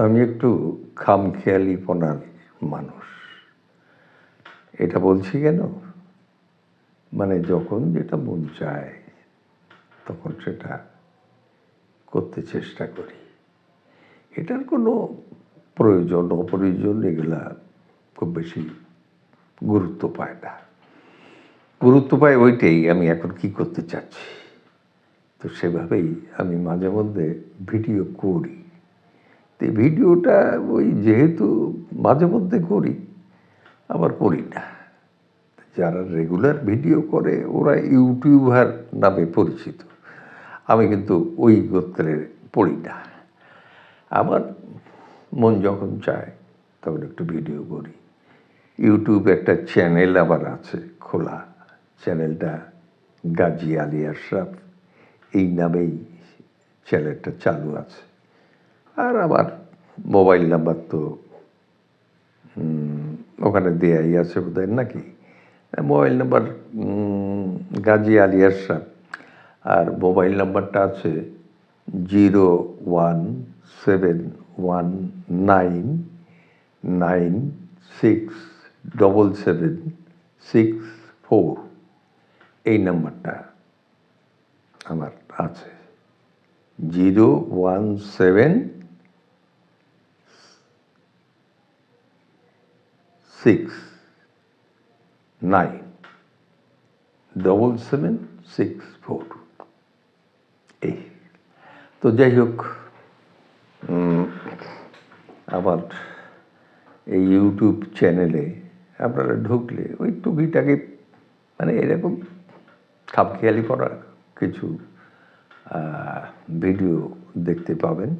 আমি একটু খামখেয়ালিপনার মানুষ। এটা বলছি কেন? মানে যখন যেটা মন চায় তখন সেটা করতে চেষ্টা করি। এটার কোনো প্রয়োজন অপ্রয়োজন এগুলা খুব বেশি গুরুত্ব পায় না। গুরুত্ব পায় ওইটাই আমি এখন কি করতে চাচ্ছি। তো সেভাবেই আমি মাঝে মধ্যে ভিডিও করি। তো ভিডিওটা ওই যেহেতু মাঝে মধ্যে করি আবার করি না। যারা রেগুলার ভিডিও করে ওরা ইউটিউবার নামে পরিচিত। আমি কিন্তু ওই গোত্রের পড়ি না। আমার মন যখন চায় তখন একটু ভিডিও করি। ইউটিউবে একটা চ্যানেল আবার আছে খোলা। চ্যানেলটা গাজী আলী আশরাফ এই নামেই চ্যানেলটা চালু আছে। আর আমার মোবাইল নাম্বার তো ওখানে দেয়াই আছে বোধহয় নাকি। Mobile number Gazi Ali Ashraf. আর মোবাইল নাম্বারটা আছে 01719967764 এই নাম্বারটা আমার আছে। 017697764 এই। তো যাই হোক, আমার এই ইউটিউব চ্যানেলে আপনারা ঢুকলে ওই টুকিটাকি মানে এরকম খামখেয়ালি করা কিছু ভিডিও দেখতে পাবেন।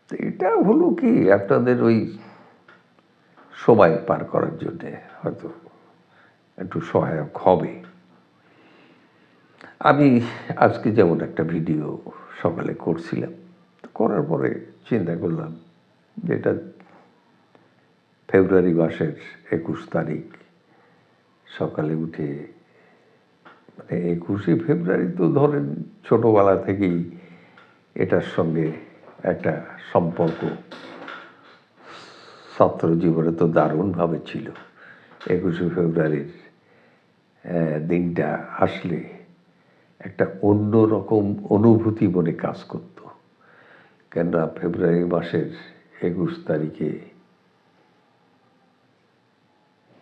তো এটা হলো কি আপনাদের ওই সময় পার করার জন্যে হয়তো একটু সহায়ক হবে। আমি আজকে যেমন একটা ভিডিও সকালে করছিলাম, করার পরে চিন্তা করলাম যে এটা ফেব্রুয়ারি মাসের 21 তারিখ সকালে উঠে, মানে 21শে ফেব্রুয়ারি তো ধরেন ছোটোবেলা থেকেই এটার সঙ্গে একটা সম্পর্ক ছাত্র জীবনে তো দারুণভাবে ছিল। 21শে ফেব্রুয়ারির দিনটা আসলে একটা অন্যরকম অনুভূতি মনে কাজ করত। কেননা ফেব্রুয়ারি মাসের 21 তারিখে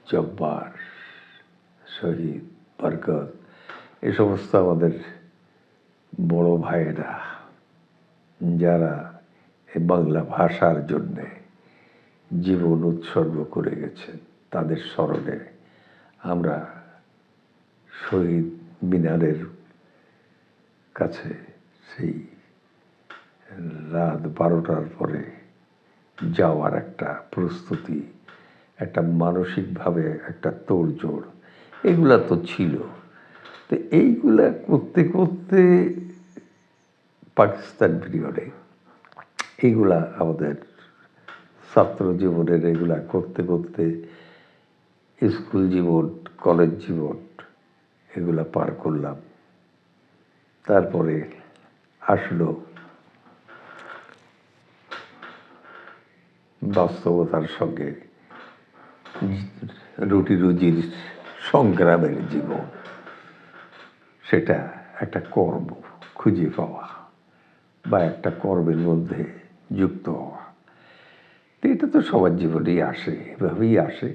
জব্বার, শহীদ, বরকত এ সমস্ত আমাদের বড় ভাইয়েরা যারা এই বাংলা ভাষার জন্যে জীবন উৎসর্গ করে গেছেন তাদের স্মরণে আমরা শহীদ মিনারের কাছে সেই রাত 12টার পরে যাওয়ার একটা প্রস্তুতি, একটা মানসিকভাবে একটা তোড়জোড় এগুলা তো ছিল। তো এইগুলা করতে করতে পাকিস্তান পিরিয়ডে এইগুলা আমাদের ছাত্র জীবনের এগুলা করতে করতে স্কুল জীবন, কলেজ জীবন এগুলা পার করলাম। তারপরে আসলো বাস্তবতার সঙ্গে রুটি রুজির সংগ্রামের জীবন। সেটা একটা কর্ম খুঁজে পাওয়া বা একটা কর্মের মধ্যে যুক্ত হওয়া। তো এটা তো সবার জীবনেই আসে, এভাবেই আসে।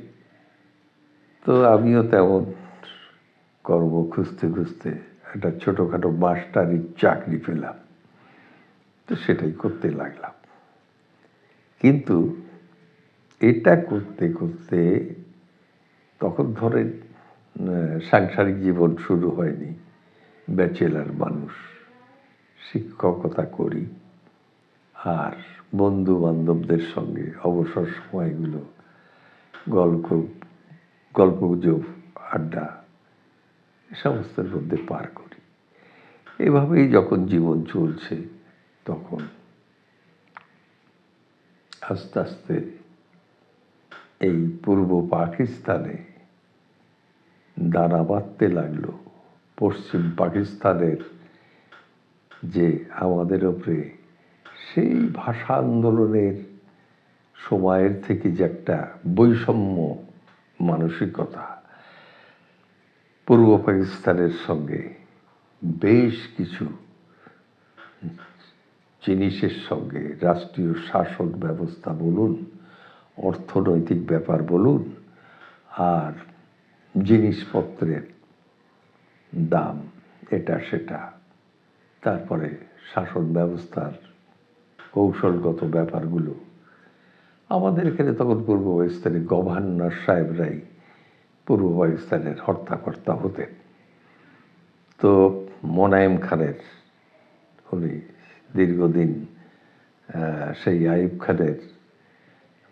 তো আমিও তেমন কর্ম খুঁজতে খুঁজতে একটা ছোটোখাটো মাস্টারির চাকরি পেলাম। তো সেটাই করতে লাগলাম। কিন্তু এটা করতে করতে তখন ধরেন সাংসারিক জীবন শুরু হয়নি, ব্যাচেলার মানুষ, শিক্ষকতা করি। আর বন্ধু বান্ধবদের সঙ্গে অবসর সময়গুলো গল্পগুজব, আড্ডা এ সমস্তের মধ্যে পার করি। এভাবেই যখন জীবন চলছে তখন আস্তে আস্তে এই পূর্ব পাকিস্তানে দানা বাঁধতে লাগলো পশ্চিম পাকিস্তানের যে আমাদের ওপরে সেই ভাষা আন্দোলনের সময়ের থেকে যে একটা বৈষম্য মানসিকতা পূর্ব পাকিস্তানের সঙ্গে বেশ কিছু জিনিসের সঙ্গে রাষ্ট্রীয় শাসন ব্যবস্থা বলুন, অর্থনৈতিক ব্যাপার বলুন, আর জিনিসপত্রের দাম এটা সেটা, তারপরে শাসন ব্যবস্থার কৌশলগত ব্যাপারগুলো, আমাদের এখানে তখন পূর্ব পাকিস্তানের গভর্নর সাহেবরাই পূর্ব পাকিস্তানের হর্তাকর্তা হতেন। তো মোনায়েম খানের উনি দীর্ঘদিন সেই আইয়ুব খানের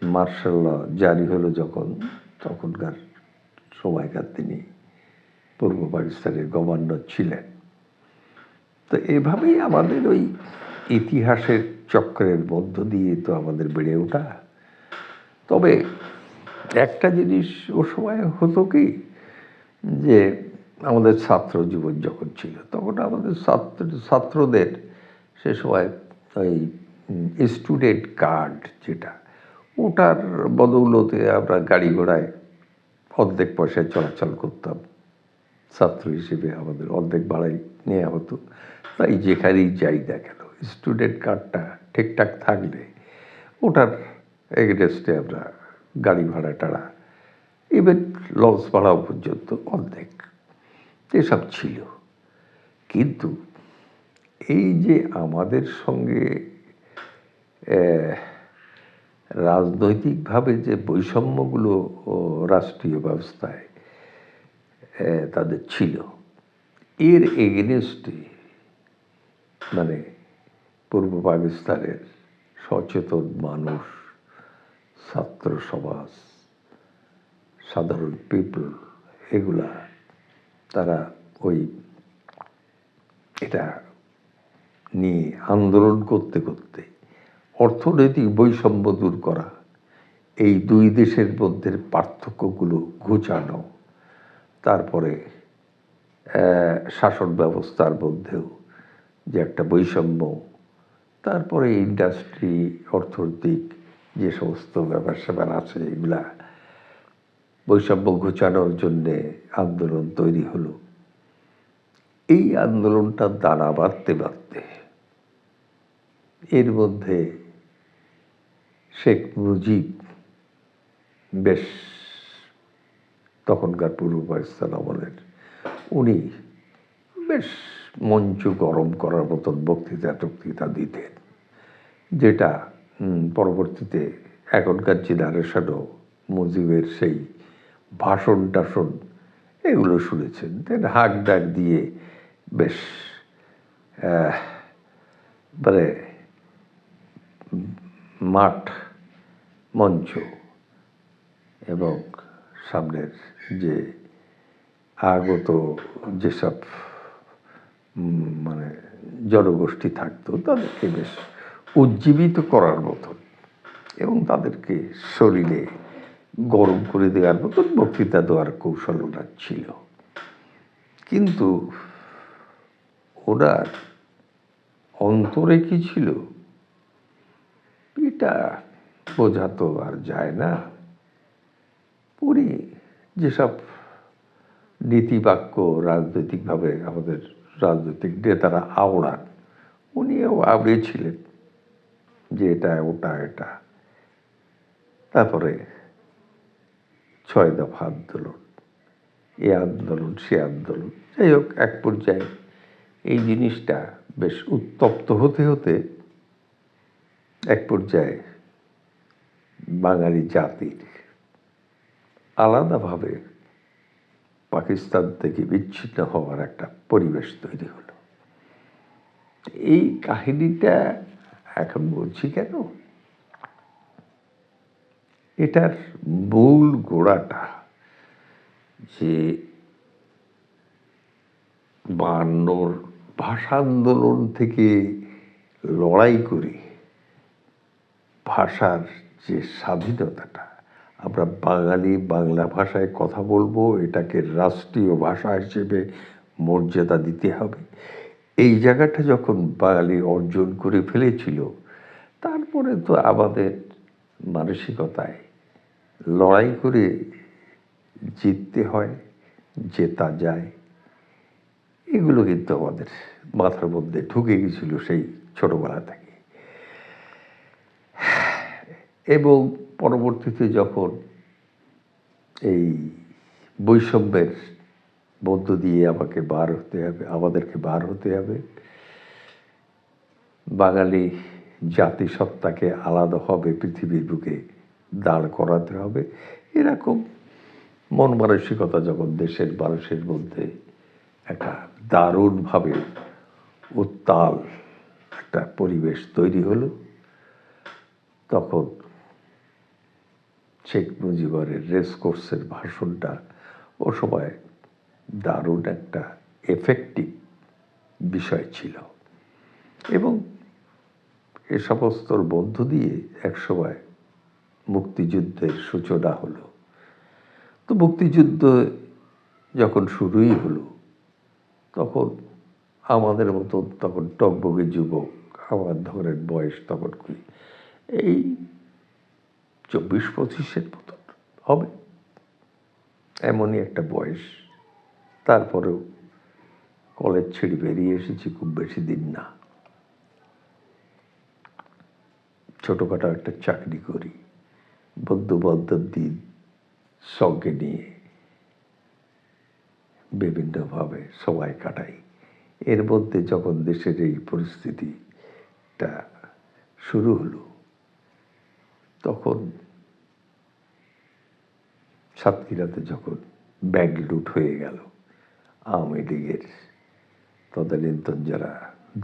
মার্শাল ল জারি হলো যখন, তখনকার সময়কার তিনি পূর্ব পাকিস্তানের গভর্নর ছিলেন। তো এভাবেই আমাদের ওই ইতিহাসের চক্রের মধ্য দিয়ে তো আমাদের বেড়ে ওঠা। তবে একটা জিনিস ও সময় হতো কি, যে আমাদের ছাত্র জীবন যখন ছিল তখন আমাদের ছাত্রদের সে সময় ওই স্টুডেন্ট কার্ড যেটা, ওটার বদৌলতে আমরা গাড়ি ঘোড়ায় অর্ধেক পয়সায় চলাচল করতাম। ছাত্র হিসেবে আমাদের অর্ধেক ভাড়াই নেওয়া হতো। তাই যেখানেই যাই না কেন স্টুডেন্ট কার্ডটা ঠিকঠাক থাকলে ওটার এগেনস্টে আমরা গাড়ি ভাড়া টাড়া, ইভেন লঞ্চ ভাড়াও পর্যন্ত অর্ধেক এসব ছিল। কিন্তু এই যে আমাদের সঙ্গে রাজনৈতিকভাবে যে বৈষম্যগুলো রাষ্ট্রীয় ব্যবস্থায় তাদের ছিল, এর এগেনস্টে মানে পূর্ব পাকিস্তানের সচেতন মানুষ, ছাত্র সমাজ, সাধারণ পিপল, এগুলা তারা ওই এটা নিয়ে আন্দোলন করতে করতে অর্থনৈতিক বৈষম্য দূর করা, এই দুই দেশের মধ্যে পার্থক্যগুলো ঘুচানো, তারপরে শাসন ব্যবস্থার মধ্যেও যে একটা বৈষম্য, তারপরে ইন্ডাস্ট্রি, অর্থনৈতিক যে সমস্ত ব্যাপার স্যাপার আছে, এগুলা বৈষম্য ঘোচানোর জন্যে আন্দোলন তৈরি হলো। এই আন্দোলনটা দানা বাঁধতে বাঁধতে এর মধ্যে শেখ মুজিব বেশ তখনকার পূর্ব পাকিস্তান আমলের উনি বেশ মঞ্চ গরম করার মতন বক্তৃতা দিতেন, যেটা পরবর্তীতে এখনকার জেনারেশনও মুজিবের সেই ভাষণ টাষণ এগুলো শুনেছেন। হাঁক ডাক দিয়ে বেশ মানে মাঠ, মঞ্চ এবং সামনের যে আগত যেসব মানে জনগোষ্ঠী থাকতো তাদেরকে বেশ উজ্জীবিত করার মতন এবং তাদেরকে শরীরে গরম করে দেওয়ার মতন বক্তৃতা দেওয়ার কৌশল ওনার ছিল। কিন্তু ওনার অন্তরে কি ছিল এটা বোঝা তো আর যায় না। উনি যেসব নীতিবাক্য রাজনৈতিকভাবে আমাদের রাজনৈতিক নেতারা আওড়ান, উনিও আওড়িয়েছিলেন যে এটা ওটা এটা। তারপরে 6 দফা আন্দোলন, এ আন্দোলন সে আন্দোলন, যাই হোক এক পর্যায়ে এই জিনিসটা বেশ উত্তপ্ত হতে হতে এক পর্যায়ে বাঙালি জাতির আলাদাভাবে পাকিস্তান থেকে বিচ্ছিন্ন হওয়ার একটা পরিবেশ তৈরি হলো। এই কাহিনীটা এখন বলছি কেন, এটার মূল গোড়াটা যে 52 ভাষা আন্দোলন থেকে লড়াই করে ভাষার যে স্বাধীনতাটা, আমরা বাঙালি বাংলা ভাষায় কথা বলবো, এটাকে রাষ্ট্রীয় ভাষা হিসেবে মর্যাদা দিতে হবে, এই জায়গাটা যখন বাঙালি অর্জন করে ফেলেছিল, তারপরে তো আমাদের মানসিকতায় লড়াই করে জিততে হয়, জেতা যায়, এগুলো কিন্তু আমাদের মাথার মধ্যে ঢুকে গেছিল সেই ছোটবেলা থেকে। এবং পরবর্তীতে যখন এই বৈষম্যের মধ্য দিয়ে আমাদেরকে বার হতে হবে, বাঙালি জাতিসত্তাকে আলাদাভাবে পৃথিবীর বুকে দাঁড় করাতে হবে, এরকম মন মানসিকতা যখন দেশের মানুষের মধ্যে একটা দারুণভাবে উত্তাল একটা পরিবেশ তৈরি হলো, তখন শেখ মুজিবুরের রেসকোর্সের ভাষণটা ও সময় দারুণ একটা এফেক্টিভ বিষয় ছিল। এবং এ সমস্তর মধ্য দিয়ে একসময় মুক্তিযুদ্ধের সূচনা হলো। তো মুক্তিযুদ্ধ যখন শুরুই হলো, তখন আমাদের মতো তখন টগবগে যুবক, আমার ধরেন বয়স তখন এই 24-25-এর মতন হবে, এমনই একটা বয়স। তারপরেও কলেজ ছেড়ে বেরিয়ে এসেছি, খুব বেশি দিন না, ছোটোখাটো একটা চাকরি করি, বন্ধু-বান্ধবদের সঙ্গে নিয়ে বিভিন্নভাবে সময় কাটাই। এর মধ্যে যখন দেশের এই পরিস্থিতিটা শুরু হলো, তখন সাতক্ষীরাতে যখন ব্যাংক লুট হয়ে গেল, আওয়ামী লীগের তদানীন্তন যারা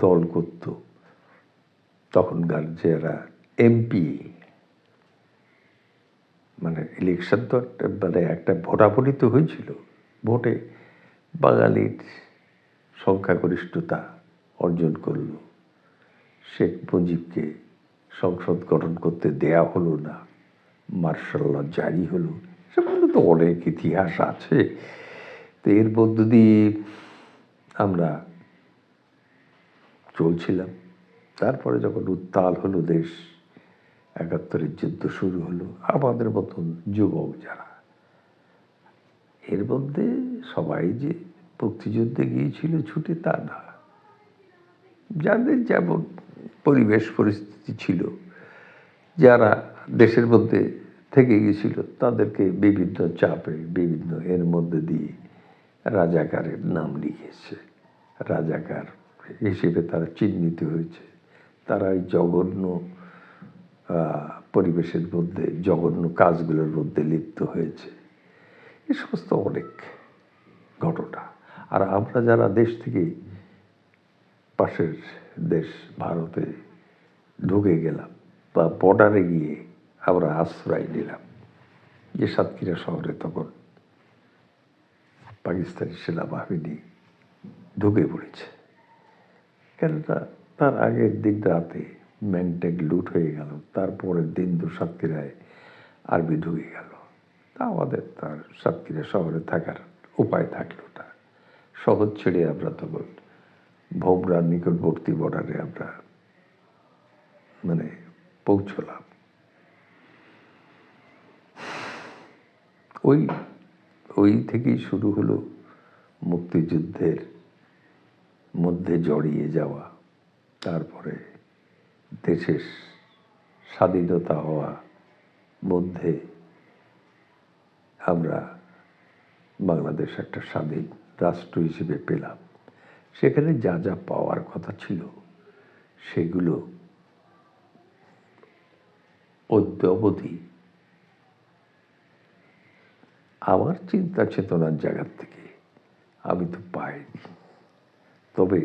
দল করত, তখনকার যারা এমপি, মানে ইলেকশন তো একটা ভোটাভুটি তো হয়েছিল, ভোটে বাঙালির সংখ্যাগরিষ্ঠতা অর্জন করল, শেখ মুজিবকে সংসদ গঠন করতে দেয়া হলো না, মার্শাল ল জারি হলো, সেগুলো তো অনেক ইতিহাস আছে। তো এর মধ্য দিয়ে আমরা চলছিলাম। তারপরে যখন উত্তাল হলো দেশ, ৭১-এর যুদ্ধ শুরু হলো, আমাদের মতন যুবক যারা, এর মধ্যে সবাই যে মুক্তিযুদ্ধে গিয়েছিল ছুটে তা না, যাদের যেমন পরিবেশ পরিস্থিতি ছিল, যারা দেশের মধ্যে থেকে গিয়েছিল, তাদেরকে বিভিন্ন চাপে বিভিন্ন এর মধ্যে দিয়ে রাজাকারের নাম লিখেছে, রাজাকার হিসেবে তারা চিহ্নিত হয়েছে। তারা এই জঘন্য পরিবেশের মধ্যে জঘন্য কাজগুলোর মধ্যে লিপ্ত হয়েছে, এ সমস্ত অনেক ঘটনা। আর আমরা যারা দেশ থেকে পাশের দেশ ভারতে ঢুকে গেলাম বা বর্ডারে গিয়ে আমরা আশ্রয় নিলাম, যে সাতক্ষীরা শহরে তখন পাকিস্তানি সেনাবাহিনী ঢুকে পড়েছে, কেননা তার আগের দিন রাতে ম্যাংটেক লুট হয়ে গেল, তারপরের দিন তো সাতক্ষীরায় আর্মি ঢুকে গেল। তা আমাদের তার সাতক্ষীরা শহরে থাকার উপায় থাকলো না, শহর ছেড়ে আমরা তখন ভোমরার নিকটবর্তী বর্ডারে আমরা পৌঁছলাম। ওই থেকেই শুরু হলো মুক্তিযুদ্ধের মধ্যে জড়িয়ে যাওয়া, তারপরে দেশের স্বাধীনতা হওয়া মধ্যে আমরা বাংলাদেশ একটা স্বাধীন রাষ্ট্র হিসেবে পেলাম। সেখানে যা যা পাওয়ার কথা ছিল সেগুলো অদ্যাবধি আমার চিন্তা চেতনার জায়গার থেকে আমি তো পাইনি। তবে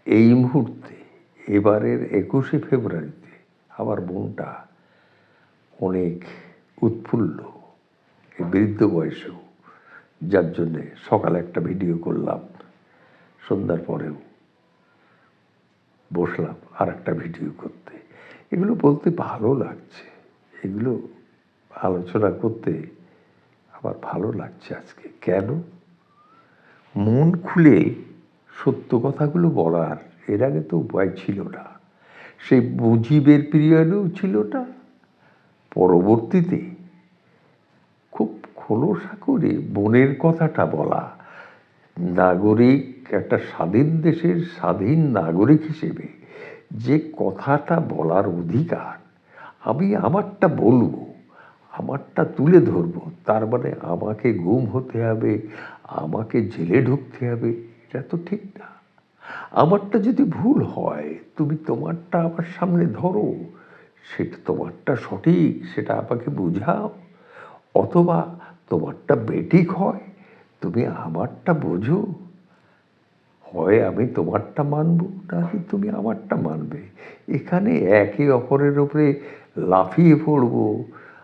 এই মুহূর্তে এবারের ২১শে ফেব্রুয়ারিতে আমার মনটা অনেক উৎফুল্ল, এই বৃদ্ধ বয়সেও, যার জন্যে সকালে একটা ভিডিও করলাম, সন্ধ্যার পরেও বসলাম আর একটা ভিডিও করতে। এগুলো বলতে ভালো লাগছে, এগুলো আলোচনা করতে আমার ভালো লাগছে আজকে। কেন? মন খুলে সত্য কথাগুলো বলার এর আগে তো উপায় ছিল না, সেই মুজিবের পিরিয়ডেও ছিল না, পরবর্তীতে খুব খোলসা করে বোনের কথাটা বলা, নাগরিক, একটা স্বাধীন দেশের স্বাধীন নাগরিক হিসেবে যে কথাটা বলার অধিকার, আমি আমারটা বলবো, আমারটা তুলে ধরবো, তার মানে আমাকে গুম হতে হবে, আমাকে জেলে ঢুকতে হবে, এটা তো ঠিক না। আমারটা যদি ভুল হয়, তুমি তোমারটা আমার সামনে ধরো, সেটা তোমারটা সঠিক, সেটা আমাকে বুঝাও। অথবা তোমারটা বেঠিক হয়, তুমি আমারটা বোঝো। হয় আমি তোমারটা মানব, নাকি তুমি আমারটা মানবে। এখানে একে অপরের উপরে লাফিয়ে পড়ব,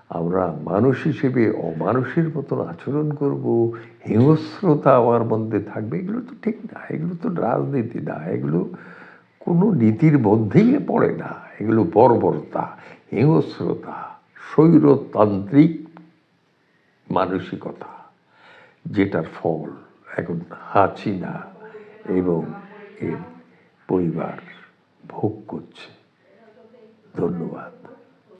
আমরা মানুষ হিসেবে অমানুষের মতন আচরণ করব, হিংস্রতা আমার মধ্যে থাকবে, এগুলো তো ঠিক না। এগুলো তো রাজনীতি না, এগুলো কোনো নীতির মধ্যেই পড়ে না। এগুলো বর্বরতা, হিংস্রতা, স্বৈরতান্ত্রিক মানসিকতা, যেটার ফল এখন হাসিনা এবং এর পরিবার ভোগ করছে। ধন্যবাদ।